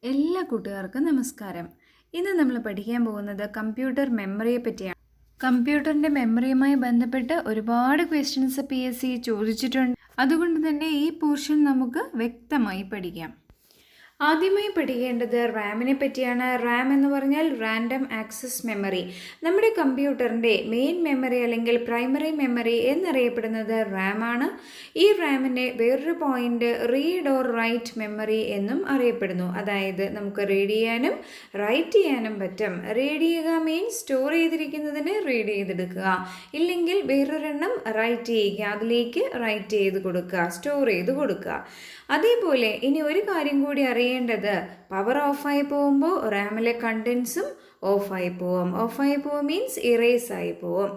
എല്ലാ കൂട്ടുകാർക്കും നമസ്കാരം. ഇന്ന് നമ്മൾ പഠിക്കാൻ പോകുന്നത് കമ്പ്യൂട്ടർ മെമ്മറിയെ പറ്റിയാണ്. കമ്പ്യൂട്ടറിൻ്റെ മെമ്മറിയുമായി ബന്ധപ്പെട്ട് ഒരുപാട് ക്വസ്റ്റ്യൻസ് PSC ചോദിച്ചിട്ടുണ്ട്. അതുകൊണ്ട് തന്നെ ഈ പോർഷൻ നമുക്ക് വ്യക്തമായി പഠിക്കാം. ആദ്യമായി പഠിക്കേണ്ടത് റാമിനെ പറ്റിയാണ്. റാം എന്ന് പറഞ്ഞാൽ റാൻഡം ആക്സസ് മെമ്മറി. നമ്മുടെ കമ്പ്യൂട്ടറിൻ്റെ മെയിൻ മെമ്മറി അല്ലെങ്കിൽ പ്രൈമറി മെമ്മറി എന്നറിയപ്പെടുന്നത് റാം ആണ്. ഈ റാമിൻ്റെ വേറൊരു point read or write memory എന്നും അറിയപ്പെടുന്നു. അതായത് നമുക്ക് റീഡ് ചെയ്യാനും റൈറ്റ് ചെയ്യാനും പറ്റും. റീഡ് ചെയ്യുക മീൻസ് സ്റ്റോർ ചെയ്തിരിക്കുന്നതിന് റീഡ് ചെയ്തെടുക്കുക, ഇല്ലെങ്കിൽ വേറൊരെണ്ണം റൈറ്റ് ചെയ്യുക, അതിലേക്ക് റൈറ്റ് ചെയ്ത് കൊടുക്കുക, സ്റ്റോർ ചെയ്ത് കൊടുക്കുക. അതേപോലെ ഇനി ഒരു കാര്യം കൂടി അറിയേണ്ടത്, പവർ ഓഫായി പോകുമ്പോൾ റാമിലെ കണ്ടൻസും ഓഫായി പോവും. ഓഫായി പോവും മീൻസ് ഇറേസ് ആയി പോവും.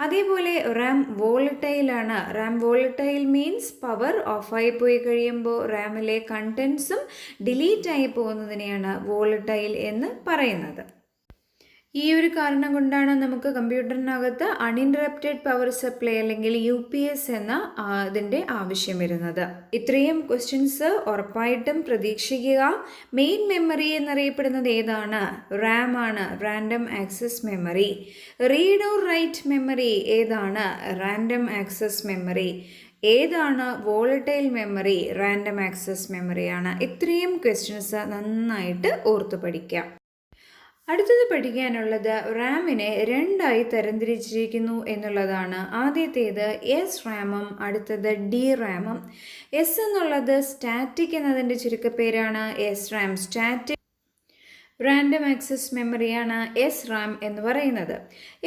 അതേപോലെ റാം വോളറ്റൈലാണ്. റാം വോളറ്റൈൽ മീൻസ് പവർ ഓഫായി പോയി കഴിയുമ്പോൾ റാമിലെ കണ്ടൻസും ഡിലീറ്റ് ആയി പോകുന്നതിനെയാണ് വോളറ്റൈൽ എന്ന് പറയുന്നത്. ഈ ഒരു കാരണം കൊണ്ടാണ് നമുക്ക് കമ്പ്യൂട്ടറിനകത്ത് അൺഇൻറ്ററപ്റ്റഡ് പവർ സപ്ലൈ അല്ലെങ്കിൽ UPS എന്ന ഇതിൻ്റെ ആവശ്യം വരുന്നത്. ഇത്രയും ക്വസ്റ്റ്യൻസ് ഉറപ്പായിട്ടും പ്രതീക്ഷിക്കുക. മെയിൻ മെമ്മറി എന്നറിയപ്പെടുന്നത് ഏതാണ്? റാം ആണ്, random access memory. Read or write memory ഏതാണ്? Random access memory. ഏതാണ് വോളറ്റൈൽ മെമ്മറി? റാൻഡം ആക്സസ് മെമ്മറിയാണ്. ഇത്രയും ക്വസ്റ്റ്യൻസ് നന്നായിട്ട് ഓർത്തു പഠിക്കാം. അടുത്തത് പഠിക്കാനുള്ളത് റാമിനെ രണ്ടായി തരംതിരിച്ചിരിക്കുന്നു എന്നുള്ളതാണ്. ആദ്യത്തേത് എസ് റാമും അടുത്തത് ഡി റാമും. എസ് എന്നുള്ളത് സ്റ്റാറ്റിക് എന്നതിൻ്റെ ചുരുക്കപ്പേരാണ്. S RAM static random access മെമ്മറിയാണ് എസ് റാം എന്ന് പറയുന്നത്.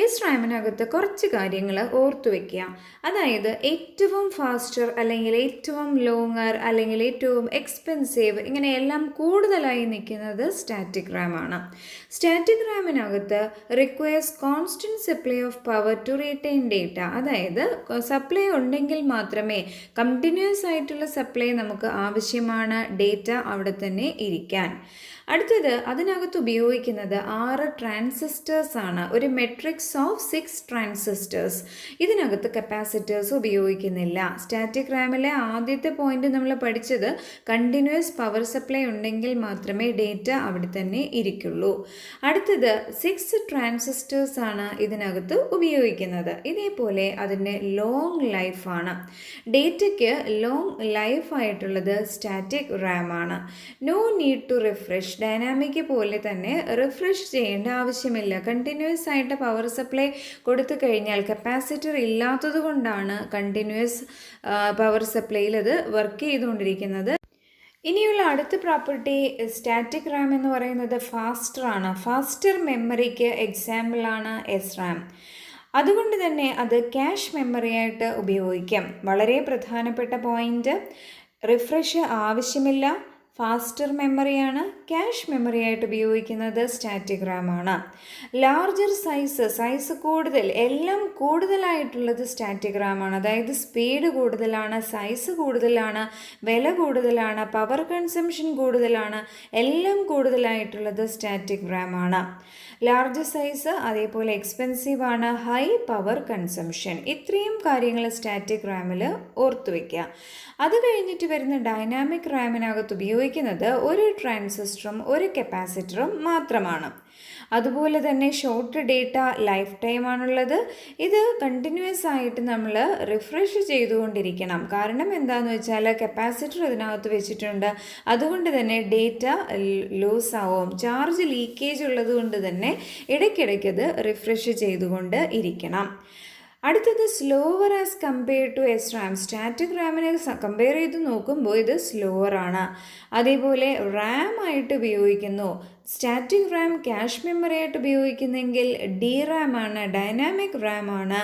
എസ് റാമിനകത്ത് കുറച്ച് കാര്യങ്ങൾ ഓർത്തു വയ്ക്കുക. അതായത് ഏറ്റവും ഫാസ്റ്റർ അല്ലെങ്കിൽ ഏറ്റവും ലോങ്ങർ അല്ലെങ്കിൽ ഏറ്റവും എക്സ്പെൻസീവ് ഇങ്ങനെയെല്ലാം കൂടുതലായി നിൽക്കുന്നത് സ്റ്റാറ്റിക് റാം ആണ്. സ്റ്റാറ്റിക് റാമിനകത്ത് requires constant supply of power to retain data. അതായത് സപ്ലൈ ഉണ്ടെങ്കിൽ മാത്രമേ, കണ്ടിന്യൂസ് ആയിട്ടുള്ള സപ്ലൈ നമുക്ക് ആവശ്യമാണ്, ഡേറ്റ അവിടെ തന്നെ ഇരിക്കാൻ. അടുത്തത് അതിനകത്ത് ഉപയോഗിക്കുന്നത് 6 ട്രാൻസിസ്റ്റേഴ്സ് ആണ്. ഒരു മെട്രിക്സ് ഓഫ് 6 ട്രാൻസിസ്റ്റേഴ്സ്. ഇതിനകത്ത് കപ്പാസിറ്റേഴ്സ് ഉപയോഗിക്കുന്നില്ല. സ്റ്റാറ്റിക് റാമിലെ ആദ്യത്തെ പോയിന്റ് നമ്മൾ പഠിച്ചത് കണ്ടിന്യൂസ് പവർ സപ്ലൈ ഉണ്ടെങ്കിൽ മാത്രമേ ഡേറ്റ അവിടെ തന്നെ ഇരിക്കുള്ളൂ. അടുത്തത് 6 ട്രാൻസിസ്റ്റേഴ്സ് ആണ് ഇതിനകത്ത് ഉപയോഗിക്കുന്നത്. ഇതേപോലെ അതിൻ്റെ ലോങ് ലൈഫാണ്. ഡേറ്റയ്ക്ക് ലോങ് ലൈഫായിട്ടുള്ളത് സ്റ്റാറ്റിക് റാം ആണ്. No need to refresh. Dynamic പോലെ തന്നെ റിഫ്രഷ് ചെയ്യേണ്ട ആവശ്യമില്ല. കണ്ടിന്യൂസ് ആയിട്ട് പവർ സപ്ലൈ കൊടുത്തു കഴിഞ്ഞാൽ, കപ്പാസിറ്റർ ഇല്ലാത്തത് കൊണ്ടാണ് കണ്ടിന്യൂസ് പവർ സപ്ലൈയിൽ അത് വർക്ക് ചെയ്തുകൊണ്ടിരിക്കുന്നത്. ഇനിയുള്ള അടുത്ത പ്രോപ്പർട്ടി സ്റ്റാറ്റിക് റാം എന്ന് പറയുന്നത് ഫാസ്റ്റർ ആണ്. ഫാസ്റ്റർ മെമ്മറിക്ക് എക്സാമ്പിളാണ് എസ് റാം. അതുകൊണ്ട് തന്നെ അത് ക്യാഷ് മെമ്മറിയായിട്ട് ഉപയോഗിക്കാം. വളരെ പ്രധാനപ്പെട്ട പോയിന്റ്, റിഫ്രഷ് ആവശ്യമില്ല, ഫാസ്റ്റർ മെമ്മറിയാണ്. ക്യാഷ് മെമ്മറി ആയിട്ട് ഉപയോഗിക്കുന്നത് സ്റ്റാറ്റിക് റാം ആണ്. ലാർജർ സൈസ് കൂടുതൽ, എല്ലാം കൂടുതലായിട്ടുള്ളത് സ്റ്റാറ്റിക് റാം ആണ്. അതായത് സ്പീഡ് കൂടുതലാണ്, സൈസ് കൂടുതലാണ്, വില കൂടുതലാണ്, പവർ കൺസംഷൻ കൂടുതലാണ്, എല്ലാം കൂടുതലായിട്ടുള്ളത് സ്റ്റാറ്റിക് റാം ആണ്. ലാർജ് സൈസ്, അതേപോലെ എക്സ്പെൻസീവ് ആണ്, ഹൈ പവർ കൺസംഷൻ. ഇത്രയും കാര്യങ്ങൾ സ്റ്റാറ്റിക് റാമിൽ ഓർത്തു വയ്ക്കുക. അത് കഴിഞ്ഞിട്ട് വരുന്ന ഡൈനാമിക് റാമിനകത്ത് ഉപയോഗിക്കുന്നത് ഒരു ട്രാൻസിസ്റ്ററും ഒരു കപ്പാസിറ്ററും മാത്രമാണ്. അതുപോലെ തന്നെ ഷോർട്ട് ഡേറ്റ ലൈഫ് ടൈം ആണുള്ളത്. ഇത് കണ്ടിന്യൂസ് ആയിട്ട് നമ്മൾ റിഫ്രഷ് ചെയ്തുകൊണ്ടിരിക്കണം. കാരണം എന്താണെന്ന് വെച്ചാൽ കപ്പാസിറ്റർ ഇതിനകത്ത് വെച്ചിട്ടുണ്ട്. അതുകൊണ്ട് തന്നെ ഡേറ്റ ലൂസ് ആവും. ചാർജ് ലീക്കേജ് ഉള്ളത് കൊണ്ട് തന്നെ ഇടയ്ക്കിടയ്ക്ക് ഇത് റിഫ്രഷ് ചെയ്തുകൊണ്ട് ഇരിക്കണം. അടുത്തത് slower as compare to S RAM. Static റാമിനെ കമ്പയർ ചെയ്ത് നോക്കുമ്പോൾ ഇത് സ്ലോവർ ആണ്. അതേപോലെ റാം ആയിട്ട് ഉപയോഗിക്കുന്നു. സ്റ്റാറ്റിക് റാം ക്യാഷ് മെമ്മറി ആയിട്ട് ഉപയോഗിക്കുന്നെങ്കിൽ ഡി റാം ആണ്, ഡൈനാമിക് റാം ആണ്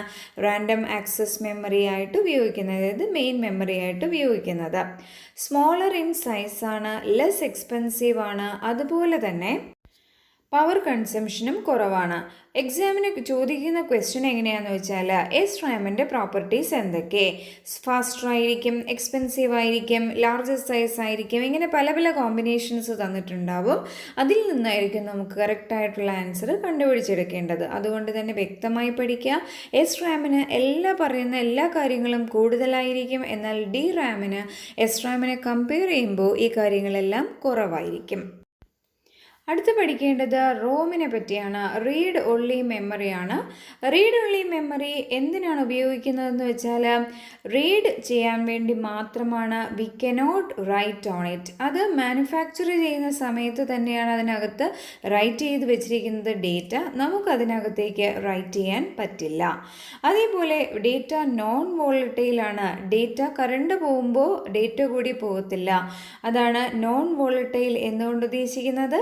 റാൻഡം ആക്സസ് മെമ്മറി ആയിട്ട് ഉപയോഗിക്കുന്നത്, അതായത് മെയിൻ മെമ്മറി ആയിട്ട് ഉപയോഗിക്കുന്നത്. സ്മോളർ ഇൻ സൈസ് ആണ്, ലെസ് എക്സ്പെൻസീവ് ആണ്, അതുപോലെ തന്നെ പവർ കൺസംഷനും കുറവാണ്. എക്സാമിന് ചോദിക്കുന്ന ക്വസ്റ്റ്യൻ എങ്ങനെയാണെന്ന് വെച്ചാൽ എസ് റാമിൻ്റെ പ്രോപ്പർട്ടീസ് എന്തൊക്കെ? ഫാസ്റ്റർ ആയിരിക്കും, എക്സ്പെൻസീവ് ആയിരിക്കും, ലാർജർ സൈസ് ആയിരിക്കും, ഇങ്ങനെ പല പല കോമ്പിനേഷൻസ് തന്നിട്ടുണ്ടാവും. അതിൽ നിന്നായിരിക്കും നമുക്ക് കറക്റ്റായിട്ടുള്ള ആൻസർ കണ്ടുപിടിച്ചെടുക്കേണ്ടത്. അതുകൊണ്ട് തന്നെ വ്യക്തമായി പഠിക്കുക. എസ് റാമിന് പറയുന്ന എല്ലാ കാര്യങ്ങളും കൂടുതലായിരിക്കും, എന്നാൽ ഡി റാമിന് എസ് റാമിനെ കമ്പയർ ചെയ്യുമ്പോൾ ഈ കാര്യങ്ങളെല്ലാം കുറവായിരിക്കും. അടുത്ത് പഠിക്കേണ്ടത് റോമിനെ പറ്റിയാണ്. റീഡ് ഒൺലി മെമ്മറിയാണ്. റീഡ് ഒൺലി മെമ്മറി എന്തിനാണ് ഉപയോഗിക്കുന്നതെന്ന് വെച്ചാൽ റീഡ് ചെയ്യാൻ വേണ്ടി മാത്രമാണ്. We cannot write on it. അത് മാനുഫാക്ചർ ചെയ്യുന്ന സമയത്ത് തന്നെയാണ് അതിനകത്ത് റൈറ്റ് ചെയ്ത് വെച്ചിരിക്കുന്നത് ഡേറ്റ. നമുക്കതിനകത്തേക്ക് റൈറ്റ് ചെയ്യാൻ പറ്റില്ല. അതേപോലെ ഡേറ്റ നോൺ വോളറ്റൈലാണ്. ഡേറ്റ കറണ്ട് പോകുമ്പോൾ ഡേറ്റ കൂടി പോകത്തില്ല. അതാണ് നോൺ വോളറ്റൈൽ എന്നുകൊണ്ട് ഉദ്ദേശിക്കുന്നത്.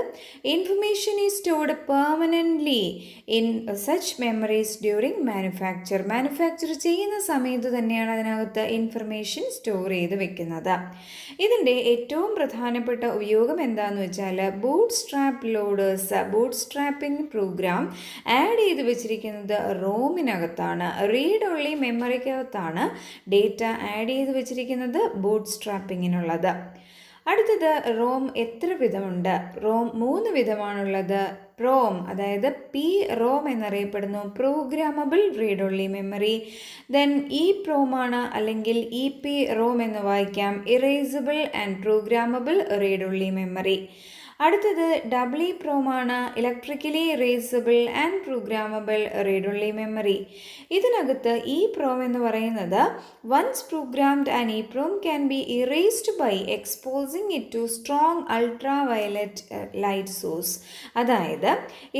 Information is stored permanently in such memories during manufacture. Manufacture ചെയ്യുന്ന സമയത്ത് തന്നെയാണ് അതിനകത്ത് ഇൻഫർമേഷൻ സ്റ്റോർ ചെയ്ത് വെക്കുന്നത്. ഇതിൻ്റെ ഏറ്റവും പ്രധാനപ്പെട്ട ഉപയോഗം എന്താണെന്ന് വെച്ചാൽ boot strap loaders. Boot strapping program add ചെയ്ത് വെച്ചിരിക്കുന്നത് റോമിനകത്താണ്. റീഡ് ഓൺലി മെമ്മറിക്കകത്താണ് ഡേറ്റ ആഡ് ചെയ്ത് വെച്ചിരിക്കുന്നത് ബൂട്ട് സ്ട്രാപ്പിങ്ങിനുള്ളത്. അടുത്തത് റോം എത്ര വിധമുണ്ട്? റോം 3 വിധമാണുള്ളത്. പ്രോം അതായത് പി റോം എന്നറിയപ്പെടുന്നു, programmable read only memory. Then E പ്രോമാണ് അല്ലെങ്കിൽ ഇ പി റോം എന്ന് വായിക്കാം, erasable and programmable read only memory. അടുത്തത് ഡബിൾ ഇ പ്രോമാണ്, electrically erasable and programmable read only memory. ഇതിനകത്ത് ഇ പ്രോം എന്ന് പറയുന്നത് once programmed and E PROM can be erased by exposing it to strong ultra violet light source. അതായത്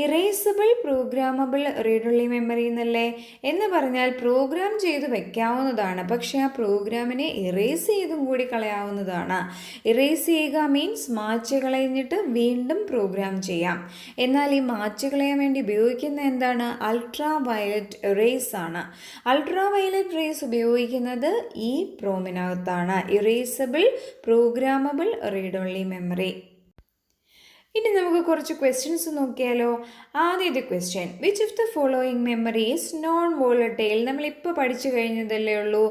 erasable programmable read only memory എന്നല്ലേ എന്ന് പറഞ്ഞാൽ programme ചെയ്ത് വെക്കാവുന്നതാണ്, പക്ഷേ ആ പ്രോഗ്രാമിനെ ഇറേസ് ചെയ്തും കൂടി കളയാവുന്നതാണ്. ഇറേസ് ചെയ്യുക മീൻസ് മാച്ച് കളഞ്ഞിട്ട് വീണ്ടും പ്രോഗ്രാം ചെയ്യാം. എന്നാൽ ഈ മാച്ച് കളയാൻ വേണ്ടി ഉപയോഗിക്കുന്ന എന്താണ്? അൾട്രാ വയലറ്റ് റേസ് ആണ്. അൾട്രാ വയലറ്റ് റേസ് ഉപയോഗിക്കുന്നത് ഈ പ്രോമിനകത്താണ്. Erasable programmable read only memory. ഇനി നമുക്ക് കുറച്ച് ക്വസ്റ്റ്യൻസ് നോക്കിയാലോ. ആദ്യത്തെ question, which of the following memory is non volatile? നമ്മളിപ്പോൾ പഠിച്ചു കഴിഞ്ഞതല്ലേ ഉള്ളൂ.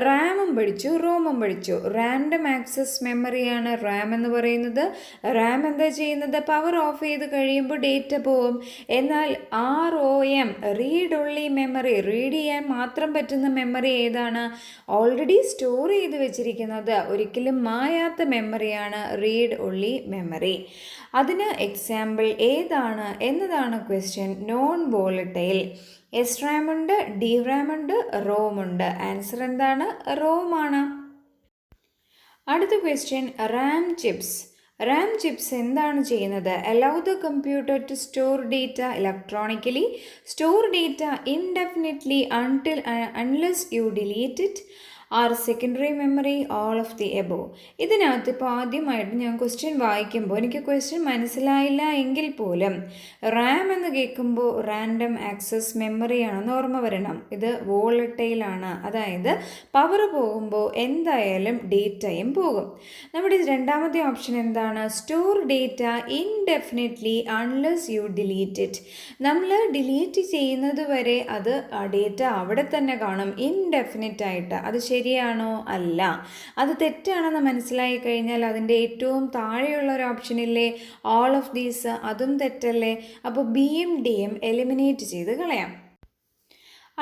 റാമും പഠിച്ചു, റോമും പഠിച്ചു. റാൻഡം ആക്സസ് മെമ്മറിയാണ് റാം എന്ന് പറയുന്നത്. റാം എന്താ ചെയ്യുന്നത്? പവർ ഓഫ് ചെയ്ത് കഴിയുമ്പോൾ ഡേറ്റ പോവും. എന്നാൽ ROM read only memory, read ചെയ്യാൻ മാത്രം പറ്റുന്ന മെമ്മറി ഏതാണ്? ഓൾറെഡി സ്റ്റോർ ചെയ്ത് വെച്ചിരിക്കുന്നത്, ഒരിക്കലും മായാത്ത മെമ്മറിയാണ് റീഡ് ഓൺലി മെമ്മറി. അതിന് എക്സാമ്പിൾ ഏതാണ് എന്നതാണ് question. Non volatile. S Ram ഉണ്ട്, ഡി റാം ഉണ്ട്, റോം ഉണ്ട്. ആൻസർ എന്താണ്? റോമാണ്. അടുത്ത question, RAM chips. RAM chips എന്താണ് ചെയ്യുന്നത്? Allow the computer to store data electronically, store data indefinitely unless you delete it, or secondary memory, all of the above. ഇതിനകത്ത് ഇപ്പോൾ ആദ്യമായിട്ട് ഞാൻ ക്വസ്റ്റ്യൻ വായിക്കുമ്പോൾ എനിക്ക് ക്വസ്റ്റ്യൻ മനസ്സിലായില്ല എങ്കിൽ പോലും റാം എന്ന് കേൾക്കുമ്പോൾ റാൻഡം ആക്സസ് മെമ്മറിയാണെന്ന് ഓർമ്മ വരണം. ഇത് വോളറ്റൈലാണ്, അതായത് പവർ പോകുമ്പോൾ എന്തായാലും ഡേറ്റയും പോകും. നമ്മുടെ രണ്ടാമത്തെ ഓപ്ഷൻ എന്താണ്? Store data indefinitely unless you delete it. നമ്മൾ ഡിലീറ്റ് ചെയ്യുന്നത് വരെ അത് ആ ഡേറ്റ അവിടെ തന്നെ കാണും ഇൻഡെഫിനിറ്റ് ആയിട്ട്. അത് ശരിയാണോ? അല്ല. അത് തെറ്റാണെന്ന് മനസ്സിലായി കഴിഞ്ഞാൽ അതിൻ്റെ ഏറ്റവും താഴെയുള്ള ഒരു ഓപ്ഷനില്ലേ ഓൾ ഓഫ് ദീസ്, അതും തെറ്റല്ലേ. അപ്പോൾ ബിയും ഡിയും എലിമിനേറ്റ് ചെയ്ത് കളയാം.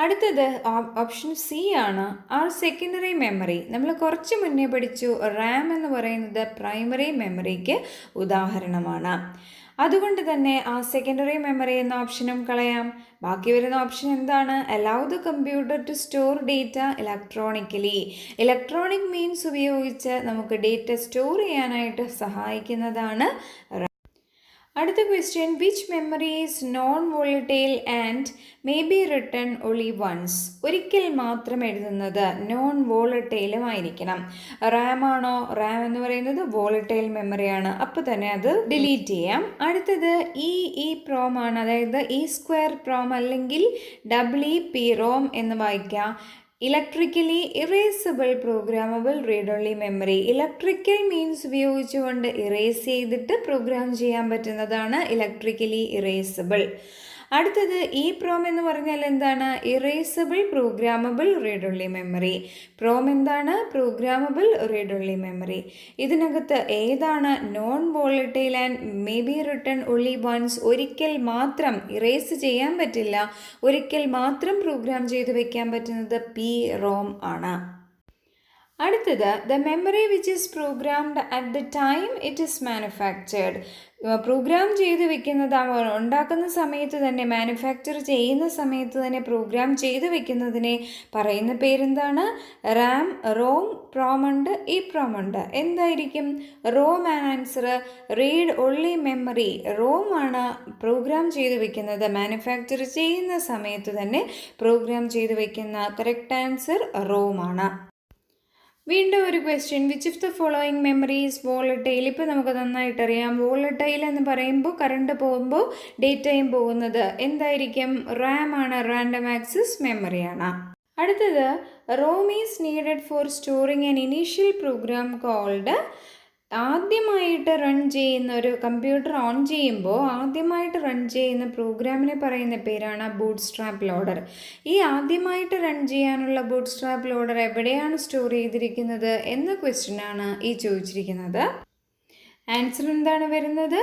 അടുത്തത് ഓപ്ഷൻ സി ആണ്, ആർ സെക്കൻഡറി മെമ്മറി. നമ്മൾ കുറച്ച് മുന്നേ പഠിച്ചു റാം എന്ന് പറയുന്നത് പ്രൈമറി മെമ്മറിക്ക് ഉദാഹരണമാണ്. അതുകൊണ്ട് തന്നെ ആ സെക്കൻഡറി മെമ്മറി എന്ന ഓപ്ഷനും കളയാം. ബാക്കി വരുന്ന ഓപ്ഷൻ എന്താണ്? Allow the computer to store data electronically. Electronic means ഉപയോഗിച്ച് നമുക്ക് ഡേറ്റ സ്റ്റോർ ചെയ്യാനായിട്ട് സഹായിക്കുന്നതാണ്. അടുത്ത question, which memory is non volatile and may be written only once? ഒരിക്കൽ മാത്രം എഴുതുന്നത് നോൺ വോളറ്റൈലും ആയിരിക്കണം. റാം ആണോ? റാം എന്ന് പറയുന്നത് വോളറ്റൈൽ മെമ്മറിയാണ്, അപ്പോൾ തന്നെ അത് ഡിലീറ്റ് ചെയ്യാം. അടുത്തത് ഇ പ്രോം ആണ്, അതായത് ഇ സ്ക്വയർ പ്രോം അല്ലെങ്കിൽ WP റോം എന്ന് വായിക്കാം. Electrically erasable programmable read only memory. Electrical means ഉപയോഗിച്ചുകൊണ്ട് ഇറേസ് ചെയ്തിട്ട് പ്രോഗ്രാം ചെയ്യാൻ പറ്റുന്നതാണ് ഇലക്ട്രിക്കലി ഇറേസബിൾ. അടുത്തത് ഇ പ്രോം എന്ന് പറഞ്ഞാൽ എന്താണ്? Erasable programmable read only memory. PROM എന്താണ്? Programmable read only memory. ഇതിനകത്ത് ഏതാണ് non volatile and may be written only once? ഒരിക്കൽ മാത്രം ഇറേസ് ചെയ്യാൻ പറ്റില്ല, ഒരിക്കൽ മാത്രം പ്രോഗ്രാം ചെയ്ത് വെക്കാൻ പറ്റുന്നത് പി റോം ആണ്. അടുത്തത് the memory which is programmed at the time it is manufactured. Program ചെയ്ത് വെക്കുന്നത് ഉണ്ടാക്കുന്ന സമയത്ത് തന്നെ, മാനുഫാക്ചർ ചെയ്യുന്ന സമയത്ത് തന്നെ പ്രോഗ്രാം ചെയ്ത് വെക്കുന്നതിനെ പറയുന്ന പേരെന്താണ്? റാം, റോം, പ്രോം ഉണ്ട്, ഈ പ്രോം ഉണ്ട്. എന്തായിരിക്കും ROM? Answer read only memory. ROM ആണ് പ്രോഗ്രാം ചെയ്ത് വെക്കുന്നത്, മാനുഫാക്ചർ ചെയ്യുന്ന സമയത്ത് തന്നെ പ്രോഗ്രാം ചെയ്ത് വെക്കുന്ന. കറക്റ്റ് ആൻസർ റോം ആണ്. വീണ്ടും ഒരു question, which of the following memory is volatile? ഇപ്പോൾ നമുക്ക് നന്നായിട്ടറിയാം, വോളറ്റൈൽ എന്ന് പറയുമ്പോൾ കറണ്ട് പോകുമ്പോൾ ഡേറ്റയും പോകുന്നത് എന്തായിരിക്കും? റാം ആണ്, റാൻഡം ആക്സസ് മെമ്മറിയാണ്. അടുത്തത് ROM is needed for storing an initial program called. ആദ്യമായിട്ട് റൺ ചെയ്യുന്ന ഒരു കമ്പ്യൂട്ടർ ഓൺ ചെയ്യുമ്പോൾ ആദ്യമായിട്ട് റൺ ചെയ്യുന്ന പ്രോഗ്രാമിനെ പറയുന്ന പേരാണ് ബൂട്ട് സ്ട്രാപ്പ് ലോഡർ. ഈ ആദ്യമായിട്ട് റൺ ചെയ്യാനുള്ള ബൂട്ട് സ്ട്രാപ്പ് ലോഡർ എവിടെയാണ് സ്റ്റോർ ചെയ്തിരിക്കുന്നത് എന്ന ക്വസ്റ്റ്യനാണ് ഈ ചോദിച്ചിരിക്കുന്നത്. ആൻസർ എന്താണ് വരുന്നത്?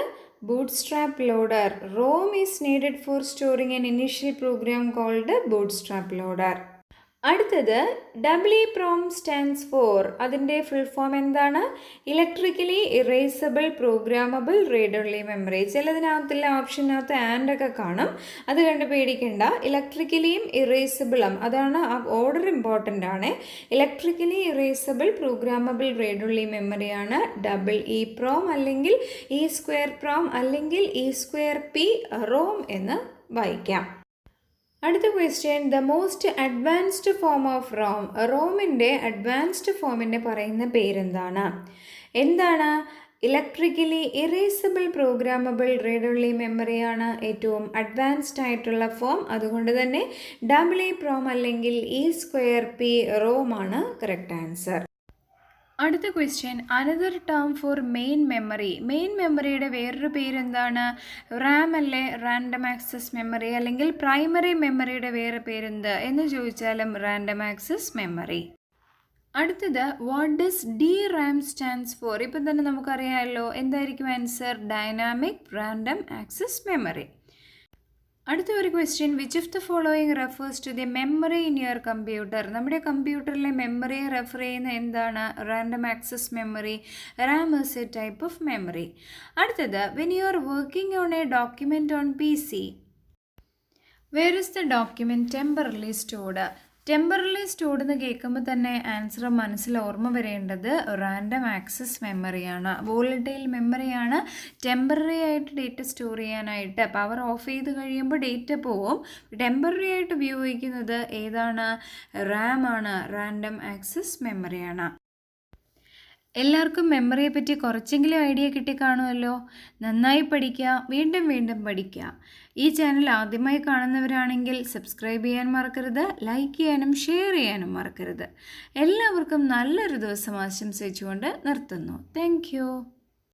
Boot strap loader. ROM is needed for storing an initial program called boot strap loader. അടുത്തത് EEPROM സ്റ്റാൻഡ്സ് ഫോർ. അതിൻ്റെ ഫുൾ ഫോം എന്താണ്? Electrically erasable programmable read only memory. ചിലതിനകത്തുള്ള ഓപ്ഷനകത്ത് ആൻഡ് ഒക്കെ കാണും, അത് കണ്ട് പേടിക്കണ്ട. ഇലക്ട്രിക്കലിയും ഇറേസബിളും, അതാണ് ആ ഓർഡർ ഇമ്പോർട്ടൻ്റ് ആണ്. Electrically erasable programmable read only മെമ്മറിയാണ് EEPROM അല്ലെങ്കിൽ E²PROM അല്ലെങ്കിൽ E²P ROM എന്ന് വായിക്കാം. അടുത്ത question, the most advanced form of ROM. റോമിൻ്റെ അഡ്വാൻസ്ഡ് ഫോമിനെ പറയുന്ന പേരെന്താണ്? എന്താണ്? Electrically erasable programmable read only മെമ്മറിയാണ് ഏറ്റവും അഡ്വാൻസ്ഡ് ആയിട്ടുള്ള ഫോം. അതുകൊണ്ട് തന്നെ EEPROM അല്ലെങ്കിൽ E²P ROM ആണ് കറക്റ്റ് ആൻസർ. അടുത്ത question, another term for main memory. Main മെമ്മറിയുടെ വേറൊരു പേരെന്താണ്? റാം അല്ലേ? Random access memory. അല്ലെങ്കിൽ പ്രൈമറി മെമ്മറിയുടെ വേറെ പേരെന്ത് എന്ന് ചോദിച്ചാലും റാൻഡം ആക്സസ് മെമ്മറി. അടുത്തത്, what does DRAM stands for? ഇപ്പം തന്നെ നമുക്കറിയാമല്ലോ, എന്തായിരിക്കും answer? Dynamic random access memory. അടുത്ത ഒരു question, which of the following refers to the memory in your computer? നമ്മുടെ കമ്പ്യൂട്ടറിലെ മെമ്മറിയെ റെഫർ ചെയ്യുന്ന എന്താണ്? Random access memory. Ram is a type of memory. അടുത്തത്, when you are working on a document on PC, where is the document temporarily stored? Temporarily stored എന്ന് കേൾക്കുമ്പോൾ തന്നെ answer മനസ്സിൽ ഓർമ്മ വരേണ്ടത് റാൻഡം ആക്സസ് മെമ്മറിയാണ്. വോളറ്റൈൽ മെമ്മറിയാണ്. ടെമ്പററി ആയിട്ട് ഡേറ്റ സ്റ്റോർ ചെയ്യാനായിട്ട് പവർ ഓഫ് ചെയ്ത് കഴിയുമ്പോൾ ഡേറ്റ പോവും. ടെമ്പററി ആയിട്ട് ഉപയോഗിക്കുന്നത് ഏതാണ്? റാം ആണ്, റാൻഡം ആക്സസ് മെമ്മറിയാണ്. എല്ലാവർക്കും മെമ്മറിയെ പറ്റി കുറച്ചെങ്കിലും ഐഡിയ കിട്ടിക്കാണുമല്ലോ. നന്നായി പഠിക്കുക, വീണ്ടും വീണ്ടും പഠിക്കുക. ഈ ചാനൽ ആദ്യമായി കാണുന്നവരാണെങ്കിൽ സബ്സ്ക്രൈബ് ചെയ്യാൻ മറക്കരുത്, ലൈക്ക് ചെയ്യാനും ഷെയർ ചെയ്യാനും മറക്കരുത്. എല്ലാവർക്കും നല്ലൊരു ദിവസം ആശംസിച്ചുകൊണ്ട് നിർത്തുന്നു. താങ്ക്